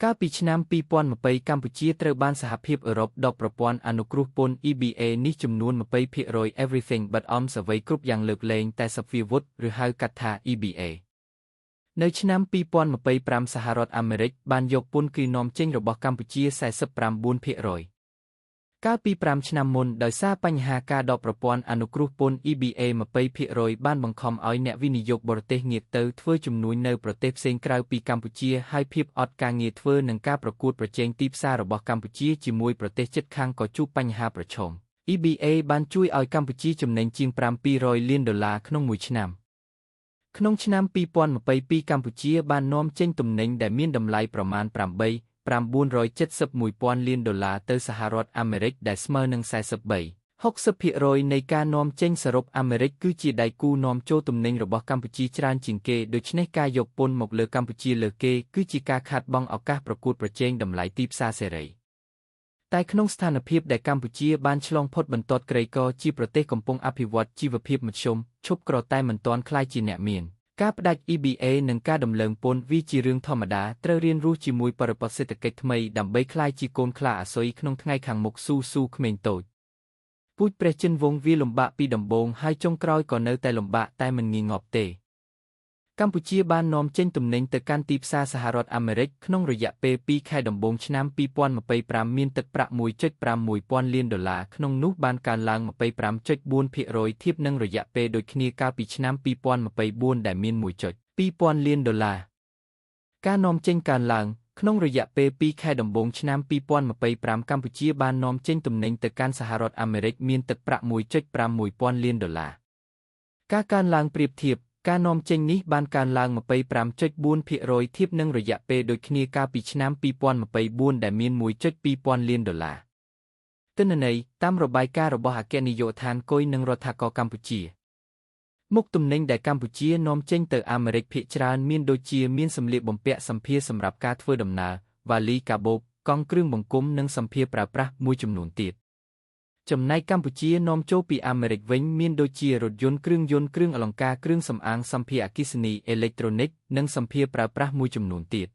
កាលពីឆ្នាំ2020កម្ពុជាត្រូវបានសហភាពអឺរ៉ុបដកប្រព័ន្ធអនុគ្រោះពន្ធ EBA នេះចំនួន20% Everything But Arms អ្វីគ្រប់យ៉ាងលើកលែងតែសព្វាវុធឬហៅកាត់ថា EBA នៅឆ្នាំ2025សហរដ្ឋអាមេរិកបានយកពន្ធគឺនាំចេញរបស់កម្ពុជា49%កាលពី5ឆ្នាំមុនដោយសារបញ្ហាការដកប្រព័ន្ធអនុគ្រោះពន្ធ EBA 20%បានបង្ខំឲ្យអ្នកវិនិយោគបរទេសងាកទៅធ្វើជំនួញនៅប្រទេសផ្សេងក្រៅពីកម្ពុជាហើយភាពអត់ការងារធ្វើនិងការប្រកួតប្រជែងទីផ្សាររបស់កម្ពុជាជាមួយប្រទេសជិតខាងក៏ជួបបញ្ហាប្រឈម EBA បានជួយឲ្យកម្ពុជាចំណេញជាង$700 លានក្នុងមួយឆ្នាំក្នុងឆ្នាំ2022កម្ពុជាបាននាំចេញទំនិញដែលមានតម្លៃប្រមាណ971,000 លាន$ទៅសហរដ្ឋអាមេរិកដែលស្មើនឹង43-60% នៃការនាំចេញសរុបអាមេរិកគឺជាដៃគូនាំចូលទំនិញរបស់កម្ពុជាច្រើនជាងគេដូច្នេះការយកពន្ធមកលើកម្ពុជាលើគេគឺជាការខាតបង់ឱកាសប្រកួតប្រជែងតម្លៃទីផ្សារសេរីតែក្នុងស្ថានភាពដែលកម្ពុជាបានឆ្លងផុតបន្ទាត់ក្រីក្រជាប្រទេសកំពុងអភិវឌ្ឍជីវភាពមធ្យមឈប់ក្រតែមិនទាន់ក្លាយជាអ្នកមានការផ្ដាច់ EBA និងការដំឡើងពន្ធវាជារឿងធម្មតាត្រូវរៀនរស់ជាមួយបរិបទសេដ្ឋកិច្ចថ្មីដើម្បីក្លាយជាកូនខ្លាអាសុយក្នុងថ្ងៃខាងមុខស៊ូក្មេងតូចពូជព្រះចិនវង្សវាលំបាកពីដំបូងហើយចុងក្រោយក៏នៅតែលំបាកតែមិនងាយងាប់ទេកម្ពុជាបាននាំចេញទំនិញទៅកាន់ទីផ្សារសហរដ្ឋអាមេរិកក្នុងរយៈពេល2ខែដំបូងឆ្នាំ2025មានទឹកប្រាក់$1.6 លានក្នុងនោះបានកើនឡើង25.4%ធៀបនឹងរយៈពេលដូចគ្នាកាលពីឆ្នាំ2024ដែលមាន$1.2 លានការនាំចេញកើនឡើងក្នុងរយៈពេល2ខែដំបូងឆ្នាំ2025កម្ពុជាបាននាំចេញទំនិញទៅកាន់សហរដ្ឋអាមេរិកមានទឹកប្រាក់$1.6 លានការកើនឡើងប្រៀបធៀបការនាំចេញនេះបានកើនឡើង25.4%ធៀបនឹងរយៈពេលដូចគ្នាកាលពីឆ្នាំ2024ដែលមាន$1.2 លានទិន្នន័យតាមរបាយការណ៍របស់អគ្គនាយកដ្ឋានគយនិងរដ្ឋាភិបាលកម្ពុជាមុខទំនិញដែលកម្ពុជានាំចេញទៅអាមេរិកភាគច្រើនមានដូចជាមានសម្លៀកបំពាក់សម្ភារសម្រាប់ការធ្វើដំណើរវ៉ាលីកាបូបកង់គ្រឿងបង្គុំនិងសម្ភារប្រើប្រាស់មួយចំនួនទៀតចំណែកកម្ពុជានាំចូលពីអាមេរិកវិញមានដូចជារថយន្តគ្រឿងអលង្ការគ្រឿងសម្អាងសម្ភារអគ្គិសនីអេឡិចត្រូនិកនិងសម្ភារប្រើប្រាស់មួយចំនួនទៀត